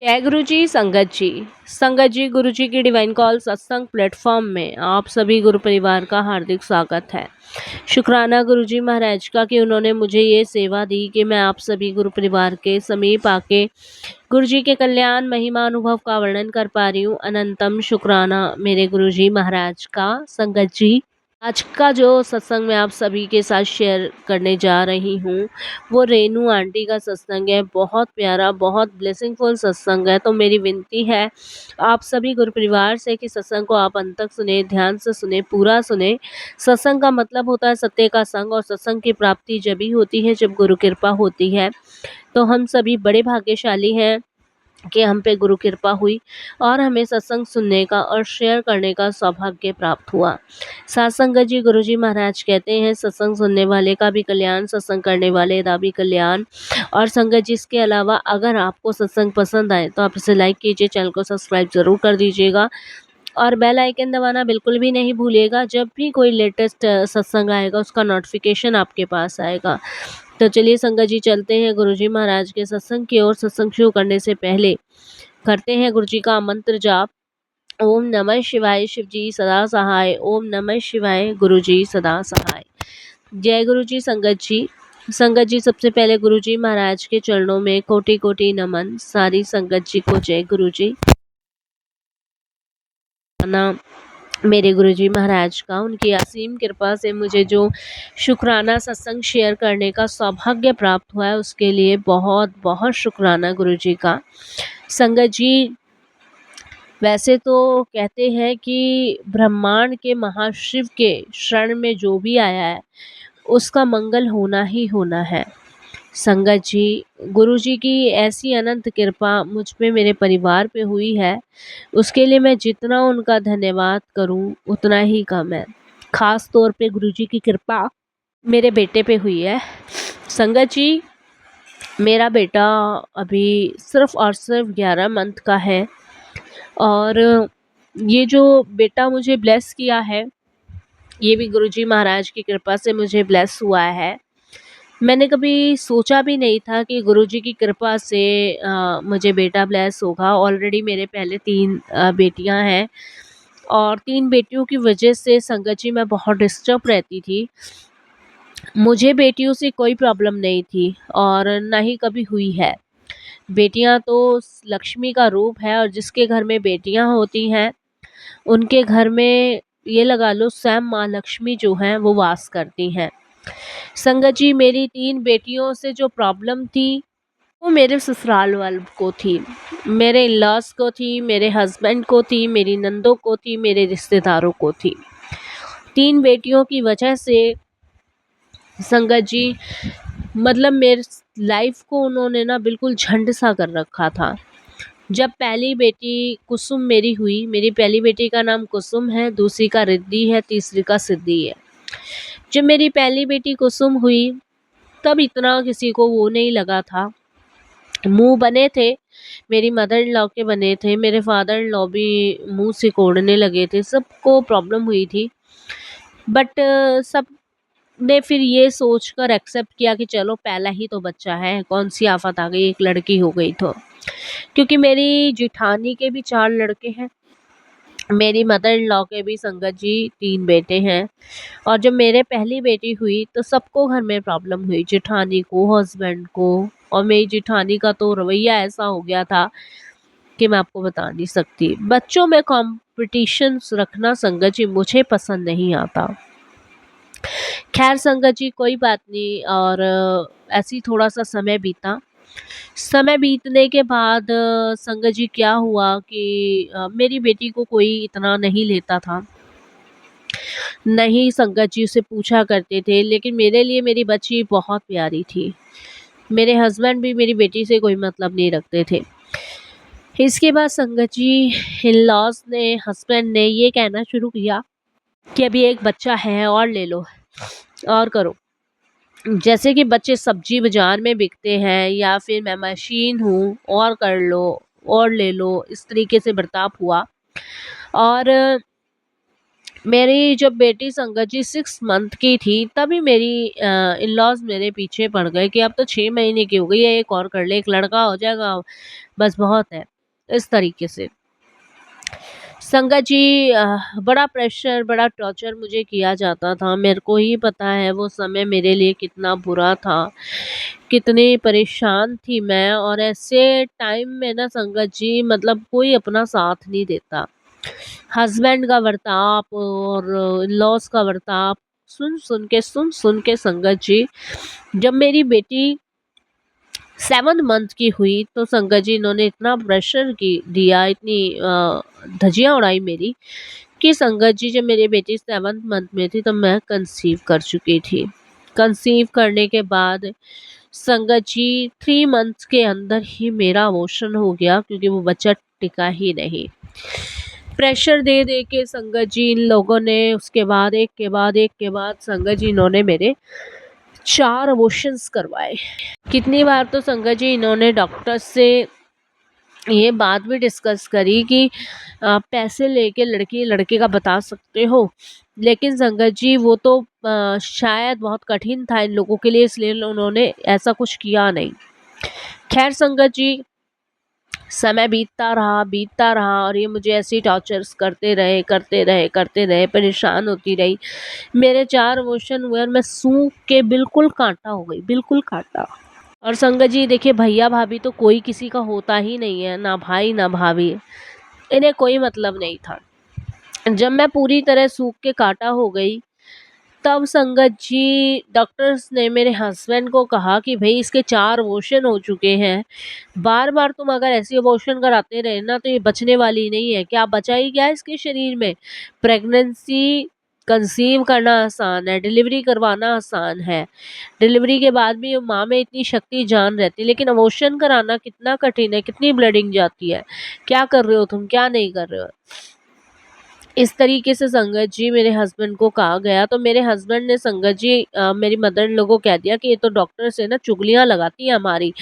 जय गुरु जी, संगत जी। संगत जी, गुरु जी की डिवाइन कॉल सत्संग प्लेटफॉर्म में आप सभी गुरु परिवार का हार्दिक स्वागत है। शुक्राना गुरु जी महाराज का कि उन्होंने मुझे ये सेवा दी कि मैं आप सभी गुरु परिवार के समीप आके गुरु जी के कल्याण महिमा अनुभव का वर्णन कर पा रही हूँ। अनंतम शुक्राना मेरे गुरु जी महाराज का। संगत जी, आज का जो सत्संग मैं आप सभी के साथ शेयर करने जा रही हूँ वो रेनू आंटी का सत्संग है। बहुत प्यारा, बहुत ब्लेसिंगफुल सत्संग है। तो मेरी विनती है आप सभी गुरु परिवार से कि सत्संग को आप अंत तक सुने, ध्यान से सुने, पूरा सुने। सत्संग का मतलब होता है सत्य का संग, और सत्संग की प्राप्ति जब ही होती है जब गुरु कृपा होती है। तो हम सभी बड़े भाग्यशाली हैं कि हम पे गुरु कृपा हुई और हमें सत्संग सुनने का और शेयर करने का सौभाग्य प्राप्त हुआ। साथ संगत जी, गुरु जी महाराज कहते हैं सत्संग सुनने वाले का भी कल्याण, सत्संग करने वाले का भी कल्याण। और संगत जी, इसके अलावा अगर आपको सत्संग पसंद आए तो आप इसे लाइक कीजिए, चैनल को सब्सक्राइब जरूर कर दीजिएगा और बेल आइकन दबाना बिल्कुल भी नहीं भूलिएगा। जब भी कोई लेटेस्ट सत्संग आएगा उसका नोटिफिकेशन आपके पास आएगा। तो चलिए संगत जी, चलते हैं गुरुजी महाराज के सत्संग की ओर। सत्संग शुरू करने से पहले करते हैं गुरुजी का मंत्र जाप। ओम नमः शिवाय, शिव जी सदा सहाय। ओम नमः शिवाय, गुरुजी सदा सहाय। जय गुरुजी। संगत जी, संगत जी, सबसे पहले गुरुजी महाराज के चरणों में कोटि कोटि नमन। सारी संगत जी को जय गुरुजी। ना मेरे गुरुजी महाराज का, उनकी असीम कृपा से मुझे जो शुक्राना सत्संग शेयर करने का सौभाग्य प्राप्त हुआ है उसके लिए बहुत बहुत शुक्राना गुरुजी का। संगत जी, वैसे तो कहते हैं कि ब्रह्मांड के महाशिव के शरण में जो भी आया है उसका मंगल होना ही होना है। संगत जी, गुरु जी की ऐसी अनंत कृपा मुझ पे, मेरे परिवार पे हुई है, उसके लिए मैं जितना उनका धन्यवाद करूं उतना ही कम है। खास तौर पे गुरु जी की कृपा मेरे बेटे पे हुई है। संगत जी, मेरा बेटा अभी सिर्फ और सिर्फ 11 मंथ का है और ये जो बेटा मुझे ब्लेस किया है ये भी गुरुजी महाराज की कृपा से मुझे ब्लेस हुआ है। मैंने कभी सोचा भी नहीं था कि गुरुजी की कृपा से मुझे बेटा ब्लेस होगा। ऑलरेडी मेरे पहले 3 बेटियां हैं और 3 बेटियों की वजह से संगत जी मैं बहुत डिस्टर्ब रहती थी। मुझे बेटियों से कोई प्रॉब्लम नहीं थी और ना ही कभी हुई है। बेटियां तो लक्ष्मी का रूप है और जिसके घर में बेटियां होती हैं उनके घर में ये लगा लो स्वयं माँ लक्ष्मी जो हैं वो वास करती हैं। संगत जी, मेरी 3 बेटियों से जो प्रॉब्लम थी वो मेरे ससुराल वालों को थी, मेरे इन-लॉज को थी, मेरे हस्बैंड को थी, मेरी नंदों को थी, मेरे रिश्तेदारों को थी। 3 बेटियों की वजह से संगत जी, मतलब मेरे लाइफ को उन्होंने ना बिल्कुल झंड सा कर रखा था। जब पहली बेटी कुसुम मेरी हुई, मेरी पहली बेटी का नाम कुसुम है, दूसरी का रिद्धि है, तीसरी का सिद्धि है। जब मेरी पहली बेटी कुसुम हुई तब इतना किसी को वो नहीं लगा था। मुंह बने थे, मेरी मदर इन लॉ के बने थे, मेरे फादर इन लॉ भी मुंह सिकोड़ने लगे थे, सबको प्रॉब्लम हुई थी। बट सब ने फिर ये सोचकर एक्सेप्ट किया कि चलो पहला ही तो बच्चा है, कौन सी आफत आ गई, एक लड़की हो गई तो। क्योंकि मेरी जिठानी के भी 4 लड़के हैं, मेरी मदर इन लॉ के भी संगत जी 3 बेटे हैं। और जब मेरे पहली बेटी हुई तो सबको घर में प्रॉब्लम हुई, जिठानी को, हस्बैंड को। और मेरी जिठानी का तो रवैया ऐसा हो गया था कि मैं आपको बता नहीं सकती। बच्चों में कॉम्पिटिशन रखना संगत जी मुझे पसंद नहीं आता। खैर संगत जी, कोई बात नहीं। और ऐसे ही थोड़ा सा समय बीता। समय बीतने के बाद संगत जी क्या हुआ कि मेरी बेटी को कोई इतना नहीं लेता था, नहीं संगत जी उसे पूछा करते थे। लेकिन मेरे लिए मेरी बच्ची बहुत प्यारी थी। मेरे हस्बैंड भी मेरी बेटी से कोई मतलब नहीं रखते थे। इसके बाद संगत जी, इन लॉज ने, हस्बैंड ने ये कहना शुरू किया कि अभी एक बच्चा है और ले लो और करो। जैसे कि बच्चे सब्जी बाजार में बिकते हैं या फिर मैं मशीन हूँ और कर लो और ले लो, इस तरीके से बर्ताव हुआ। और मेरी जब बेटी संगत जी 6 मंथ की थी, तभी मेरी इन-लॉज़ मेरे पीछे पड़ गए कि अब तो 6 महीने की हो गई है, एक और कर ले, एक लड़का हो जाएगा, बस बहुत है। इस तरीके से। संगत जी बड़ा प्रेशर, बड़ा टॉर्चर मुझे किया जाता था। मेरे को ही पता है वो समय मेरे लिए कितना बुरा था, कितनी परेशान थी मैं, और ऐसे टाइम में ना संगत जी मतलब कोई अपना साथ नहीं देता। हस्बैंड का बर्ताव और इन-लॉज़ का बर्ताव सुन-सुन के संगत जी, जब मेरी बेटी 7 मंथ की हुई तो संगत जी इन्होंने इतना प्रेशर दिया, इतनी धज्जियाँ उड़ाई मेरी, कि संगत जी जब मेरी बेटी 7th मंथ में थी तब मैं कंसीव कर चुकी थी। कंसीव करने के बाद संगत जी 3 मंथ्स के अंदर ही मेरा अबॉर्शन हो गया, क्योंकि वो बच्चा टिका ही नहीं। प्रेशर दे दे के संगत जी इन लोगों ने उसके बाद एक के बाद एक के बाद संगत जी इन्होंने मेरे 4 अबॉर्शंस करवाए। कितनी बार तो संगत जी इन्होंने डॉक्टर से ये बात भी डिस्कस करी कि पैसे लेके लड़की लड़के का बता सकते हो, लेकिन संगत जी वो तो शायद बहुत कठिन था इन लोगों के लिए, इसलिए उन्होंने ऐसा कुछ किया नहीं। खैर संगत जी, समय बीतता रहा और ये मुझे ऐसे ही टॉर्चर्स करते रहे, परेशान होती रही। मेरे 4 अबॉर्शन हुए और मैं सूख के बिल्कुल कांटा हो गई, बिल्कुल कांटा। और संगत जी देखिए, भैया भाभी तो कोई किसी का होता ही नहीं है, ना भाई ना भाभी, इन्हें कोई मतलब नहीं था। जब मैं पूरी तरह सूख के कांटा हो गई, तब संगत जी डॉक्टर्स ने मेरे हस्बैंड को कहा कि भई इसके 4 अबॉर्शन हो चुके हैं, बार-बार तुम अगर ऐसे अबॉर्शन कराते रहे ना तो ये बचने वाली नहीं है। क्या बचा ही क्या है इसके शरीर में? प्रेगनेंसी कंसीव करना आसान है, डिलीवरी करवाना आसान है। डिलीवरी के बाद भी माँ में इतनी शक्ति जान रहती है, लेकिन अबॉर्शन कराना कितना कठिन है, कितनी ब्लीडिंग जाती है। क्या कर रहे हो तुम, क्या नहीं कर रहे हो? इस तरीके से संगत जी मेरे हस्बैंड को कहा गया, तो मेरे हस्बैंड ने संगत जी मेरी मदर इन लॉ को कह दिया कि ये तो डॉक्टर से ना चुगलियाँ लगाती है हमारी,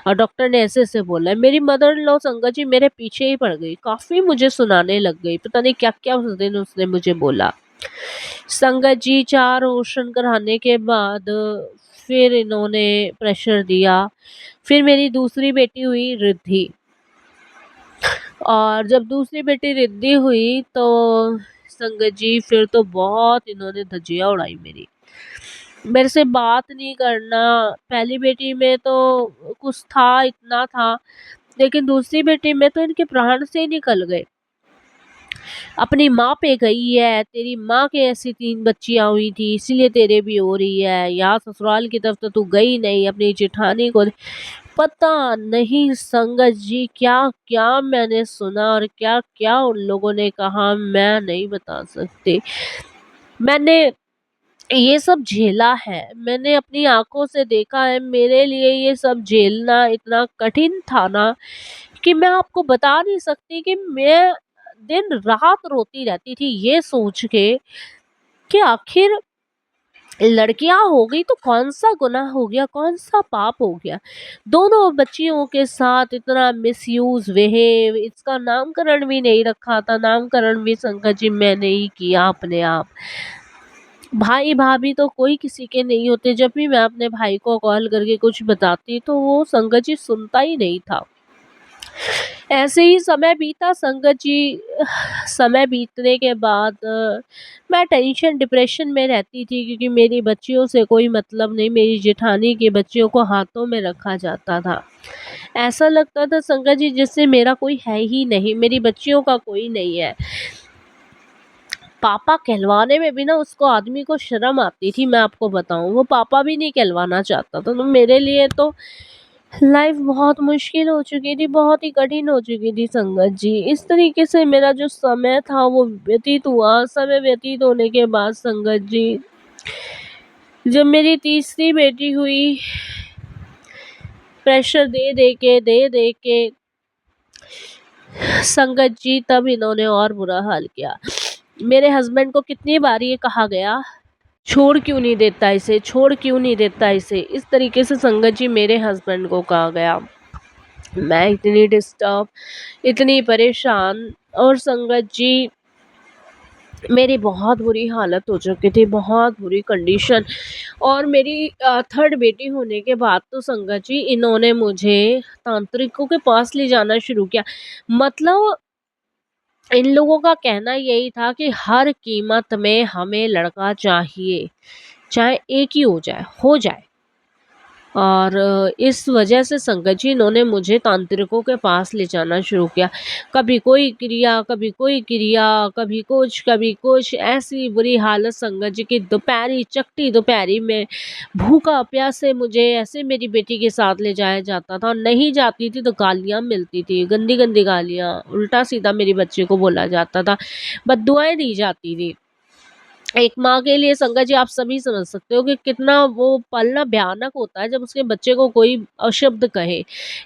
और डॉक्टर ने ऐसे-ऐसे बोला है। मेरी मदर इन लॉ संगत जी मेरे पीछे ही पड़ गई, काफ़ी मुझे सुनाने लग गई, पता नहीं क्या-क्या उस दिन उसने मुझे बोला। संगत जी 4 ऑपरेशन कराने के बाद फिर इन्होंने प्रेशर दिया। फिर मेरी दूसरी बेटी हुई रिद्धि, और जब दूसरी बेटी रिद्धि हुई तो संगत जी फिर तो बहुत इन्होंने धज्जियाँ उड़ाई मेरी। मेरे से बात नहीं करना, पहली बेटी में तो कुछ था, इतना था, लेकिन दूसरी बेटी में तो इनके प्राण से ही निकल गए। अपनी माँ पे गई है, तेरी माँ के ऐसी 3 बच्चियाँ हुई थी इसीलिए तेरे भी हो रही है, यहाँ ससुराल की तरफ तो तू गई नहीं, अपनी जेठानी को पता नहीं संगत जी क्या-क्या मैंने सुना और क्या-क्या उन लोगों ने कहा, मैं नहीं बता सकती। मैंने ये सब झेला है, मैंने अपनी आँखों से देखा है, मेरे लिए ये सब झेलना इतना कठिन था ना कि मैं आपको बता नहीं सकती कि मैं दिन-रात रोती रहती थी ये सोच के कि आखिर लड़कियां हो गई तो कौन सा गुनाह हो गया, कौन सा पाप हो गया। दोनों बच्चियों के साथ इतना मिसयूज बिहेव, इसका नामकरण भी नहीं रखा था, नामकरण भी संगत जी मैंने ही किया अपने आप। भाई भाभी तो कोई किसी के नहीं होते, जब भी मैं अपने भाई को कॉल करके कुछ बताती तो वो संगत जी सुनता ही नहीं था। ऐसे ही समय बीता संगत जी। समय बीतने के बाद मैं टेंशन डिप्रेशन में रहती थी, क्योंकि मेरी बच्चियों से कोई मतलब नहीं, मेरी जेठानी के बच्चियों को हाथों में रखा जाता था। ऐसा लगता था संगत जी जैसे मेरा कोई है ही नहीं, मेरी बच्चियों का कोई नहीं है। पापा कहलवाने में भी ना उसको आदमी को शर्म आती थी, मैं आपको बताऊं, वो पापा भी नहीं कहलवाना चाहता था। तो मेरे लिए तो लाइफ बहुत मुश्किल हो चुकी थी, बहुत ही कठिन हो चुकी थी संगत जी। इस तरीके से मेरा जो समय था वो व्यतीत हुआ। समय व्यतीत होने के बाद संगत जी, जब मेरी तीसरी बेटी हुई, प्रेशर दे दे के संगत जी, तब इन्होंने और बुरा हाल किया। मेरे हस्बैंड को कितनी बार ये कहा गया, छोड़ क्यों नहीं देता इसे, छोड़ क्यों नहीं देता इसे, इस तरीके से संगत जी मेरे हस्बैंड को कहा गया। मैं इतनी डिस्टर्ब, इतनी परेशान, और संगत जी मेरी बहुत बुरी हालत हो चुकी थी, बहुत बुरी कंडीशन। और मेरी थर्ड बेटी होने के बाद तो संगत जी इन्होंने मुझे तांत्रिकों के पास ले जाना शुरू किया। मतलब इन लोगों का कहना यही था कि हर कीमत में हमें लड़का चाहिए, चाहे एक ही हो जाए। और इस वजह से संगत जी इन्होंने मुझे तांत्रिकों के पास ले जाना शुरू किया। कभी कोई क्रिया, कभी कोई क्रिया, कभी कुछ, ऐसी बुरी हालत संगत जी की दोपहरी चकटी दोपहरी में भूखा प्यासे मुझे ऐसे मेरी बेटी के साथ ले जाया जाता था, और नहीं जाती थी तो गालियाँ मिलती थी, गंदी-गंदी गालियाँ, उल्टा-सीधा मेरी बच्ची को बोला जाता था, बद्दुआएँ दी जाती थी। एक माँ के लिए संगत जी आप सभी समझ सकते हो कि कितना वो पल ना भयानक होता है जब उसके बच्चे को कोई अशब्द कहे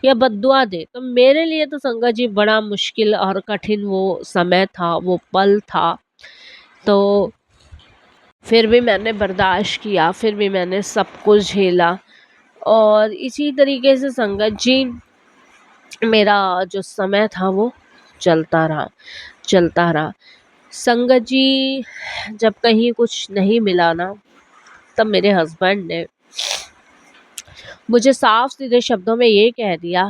या बद्दुआ दे। तो मेरे लिए तो संगत जी बड़ा मुश्किल और कठिन वो समय था, वो पल था। तो फिर भी मैंने बर्दाश्त किया, फिर भी मैंने सब कुछ झेला। और इसी तरीके से संगत जी मेरा जो समय था वो चलता रहा, चलता रहा। संगत जी जब कहीं कुछ नहीं मिला ना, तब मेरे हस्बैंड ने मुझे साफ सीधे शब्दों में ये कह दिया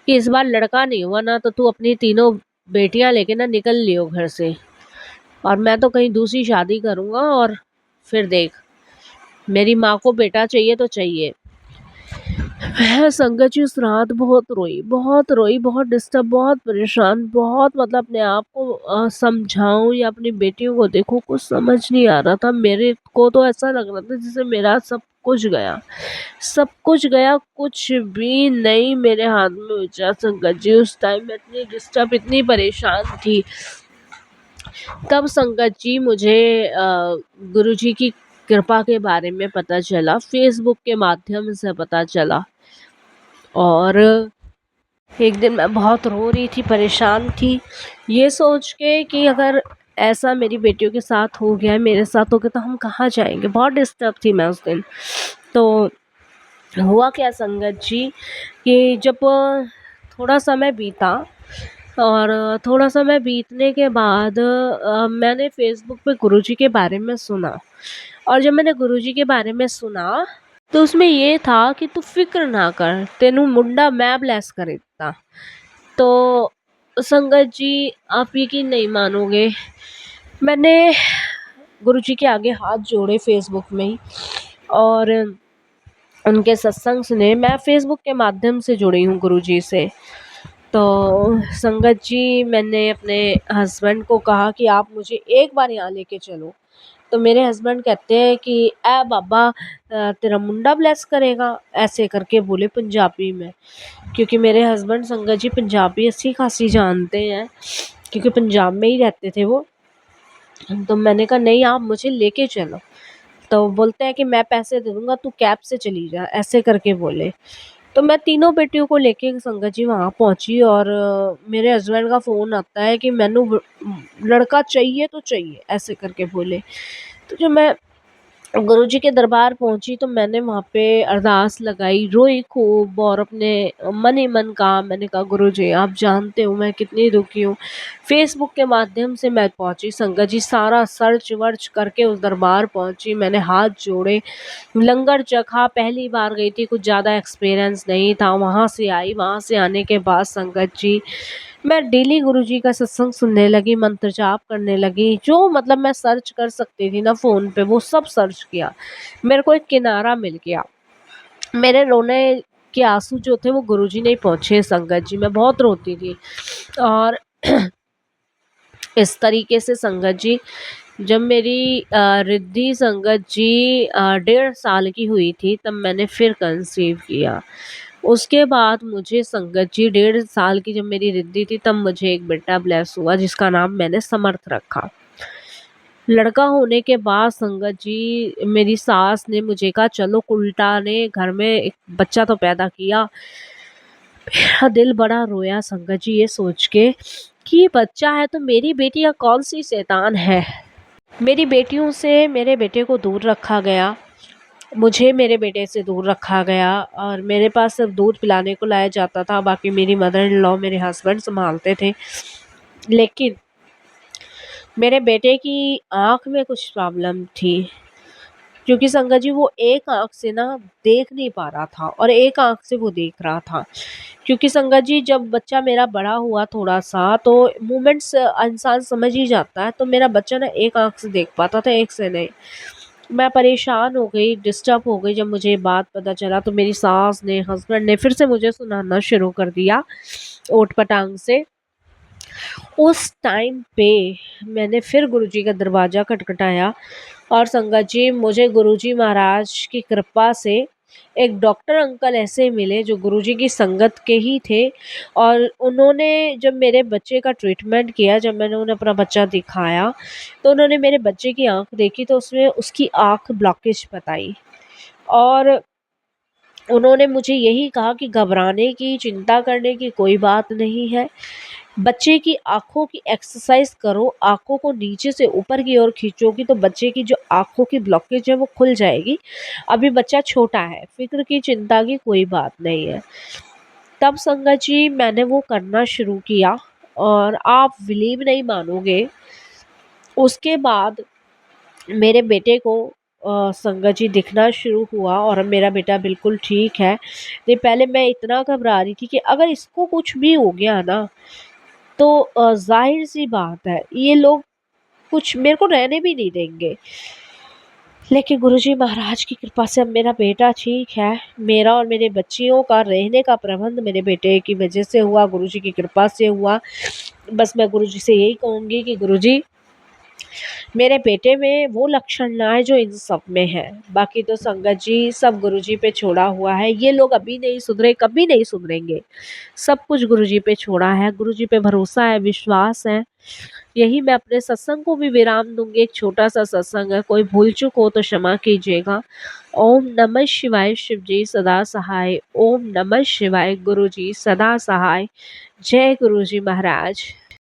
कि इस बार लड़का नहीं हुआ ना तो तू अपनी तीनों बेटियां लेके ना निकल लियो घर से, और मैं तो कहीं दूसरी शादी करूंगा, और फिर देख, मेरी माँ को बेटा चाहिए तो चाहिए। मैं संगत जी उस रात बहुत रोई, बहुत डिस्टर्ब, बहुत परेशान, बहुत मतलब अपने आप को समझाऊं या अपनी बेटियों को देखूं, कुछ समझ नहीं आ रहा था। मेरे को तो ऐसा लग रहा था जैसे मेरा सब कुछ गया, सब कुछ गया, कुछ भी नहीं मेरे हाथ में बचा। संगत जी उस टाइम मैं इतनी डिस्टर्ब, इतनी परेशान थी। तब संगत जी मुझे गुरुजी की कृपा के बारे में पता चला, फेसबुक के माध्यम से पता चला। और एक दिन मैं बहुत रो रही थी, परेशान थी, ये सोच के कि अगर ऐसा मेरी बेटियों के साथ हो गया है, मेरे साथ हो गया, तो हम कहाँ जाएंगे। बहुत डिस्टर्ब थी मैं उस दिन। तो हुआ क्या संगत जी कि जब थोड़ा समय बीता, और थोड़ा समय बीतने के बाद मैंने फेसबुक पे गुरुजी के बारे में सुना। और जब मैंने गुरुजी के बारे में सुना तो उसमें ये था कि तू फिक्र ना कर, तेनू मुंडा मैं ब्लेस कर देता। तो संगत जी आप यकीन नहीं मानोगे, मैंने गुरुजी के आगे हाथ जोड़े फेसबुक में ही, और उनके सत्संग सुने। मैं फेसबुक के माध्यम से जुड़ी हूँ गुरुजी से। तो संगत जी मैंने अपने हस्बैंड को कहा कि आप मुझे एक बार यहाँ लेके चलो। तो मेरे हस्बैंड कहते हैं कि ए बाबा तेरा मुंडा ब्लेस करेगा, ऐसे करके बोले पंजाबी में। क्योंकि मेरे हस्बैंड संगत जी पंजाबी अच्छी खासी जानते हैं, क्योंकि पंजाब में ही रहते थे वो। तो मैंने कहा नहीं, आप मुझे लेके चलो। तो बोलते हैं कि मैं पैसे दे दूंगा, तू कैब से चली जा, ऐसे करके बोले। तो मैं तीनों बेटियों को लेके संगत जी वहाँ पहुँची, और मेरे हस्बैंड का फ़ोन आता है कि मैनू लड़का चाहिए तो चाहिए, ऐसे करके बोले। तो जब मैं गुरुजी के दरबार पहुंची तो मैंने वहाँ पे अरदास लगाई, रोई खूब, और अपने मन ही मन कहा, मैंने कहा गुरुजी आप जानते हो मैं कितनी दुखी हूँ। फेसबुक के माध्यम से मैं पहुंची संगत जी, सारा सर्च वर्च करके उस दरबार पहुंची, मैंने हाथ जोड़े, लंगर चखा, पहली बार गई थी, कुछ ज़्यादा एक्सपीरियंस नहीं था। वहाँ से आई, वहाँ से आने के बाद संगत जी मैं डेली गुरुजी का सत्संग सुनने लगी, मंत्र जाप करने लगी, जो मतलब मैं सर्च कर सकती थी ना फ़ोन पे वो सब सर्च किया। मेरे को एक किनारा मिल गया। मेरे रोने के आँसू जो थे वो गुरुजी नहीं पहुँचे संगत जी, मैं बहुत रोती थी। और इस तरीके से संगत जी जब मेरी रिद्धि संगत जी 1.5 साल की हुई थी तब मैंने फिर कंसीव किया। उसके बाद मुझे संगत जी 1.5 साल की जब मेरी रिद्धि थी तब मुझे एक बेटा ब्लेस हुआ, जिसका नाम मैंने समर्थ रखा। लड़का होने के बाद संगत जी मेरी सास ने मुझे कहा चलो उल्टा ने घर में एक बच्चा तो पैदा किया। मेरा दिल बड़ा रोया संगत जी ये सोच के कि ये बच्चा है तो मेरी बेटी या कौन सी शैतान है। मेरी बेटियों से मेरे बेटे को दूर रखा गया, मुझे मेरे बेटे से दूर रखा गया, और मेरे पास सिर्फ दूध पिलाने को लाया जाता था, बाकी मेरी मदर इन लॉ मेरे हस्बैंड संभालते थे। लेकिन मेरे बेटे की आँख में कुछ प्रॉब्लम थी, क्योंकि संगत जी वो एक आँख से ना देख नहीं पा रहा था और एक आँख से वो देख रहा था। क्योंकि संगत जी जब बच्चा मेरा बड़ा हुआ थोड़ा-सा तो मूवमेंट्स इंसान समझ ही जाता है, तो मेरा बच्चा ना एक आँख से देख पाता था, एक से नहीं। मैं परेशान हो गई, डिस्टर्ब हो गई जब मुझे ये बात पता चला, तो मेरी सास ने, हस्बैंड ने फिर से मुझे सुनाना शुरू कर दिया ऊट-पटांग से। उस टाइम पे मैंने फिर गुरुजी का दरवाज़ा खटखटाया और संगत जी मुझे गुरुजी महाराज की कृपा से एक डॉक्टर अंकल ऐसे मिले जो गुरुजी की संगत के ही थे, और उन्होंने जब मेरे बच्चे का ट्रीटमेंट किया, जब मैंने उन्हें अपना बच्चा दिखाया, तो उन्होंने मेरे बच्चे की आँख देखी तो उसमें उसकी आँख ब्लॉकेज बताई, और उन्होंने मुझे यही कहा कि घबराने की, चिंता करने की कोई बात नहीं है। बच्चे की आँखों की एक्सरसाइज़ करो, आँखों को नीचे से ऊपर की ओर खींचोगी तो बच्चे की जो आँखों की ब्लॉकेज है वो खुल जाएगी। अभी बच्चा छोटा है, फ़िक्र की, चिंता की कोई बात नहीं है। तब संगत जी मैंने वो करना शुरू किया और आप बिलीव नहीं मानोगे, उसके बाद मेरे बेटे को संगत जी दिखना शुरू हुआ और अब मेरा बेटा बिल्कुल ठीक है। नहीं, पहले मैं इतना घबरा रही थी कि अगर इसको कुछ भी हो गया ना, तो ज़ाहिर-सी बात है ये लोग कुछ मेरे को रहने भी नहीं देंगे। लेकिन गुरुजी महाराज की कृपा से अब मेरा बेटा ठीक है। मेरा और मेरे बच्चियों का रहने का प्रबंध मेरे बेटे की वज़ह से हुआ, गुरुजी की कृपा से हुआ। बस मैं गुरुजी से यही कहूँगी कि गुरुजी मेरे बेटे में वो लक्षण ना आए जो इन सब में है। बाकी तो संगत जी सब गुरुजी पे छोड़ा हुआ है। ये लोग अभी नहीं सुधरे, कभी नहीं सुधरेंगे। सब कुछ गुरुजी पे छोड़ा है, गुरुजी पे भरोसा है, विश्वास है। यही मैं अपने सत्संग को भी विराम दूँगी, एक छोटा-सा सत्संग है, कोई भूल-चूक हो तो क्षमा कीजिएगा। ओम नमः शिवाय, शिव जी सदा सहाय। ओम नमः शिवाय, गुरुजी सदा सहाय। जय गुरुजी महाराज।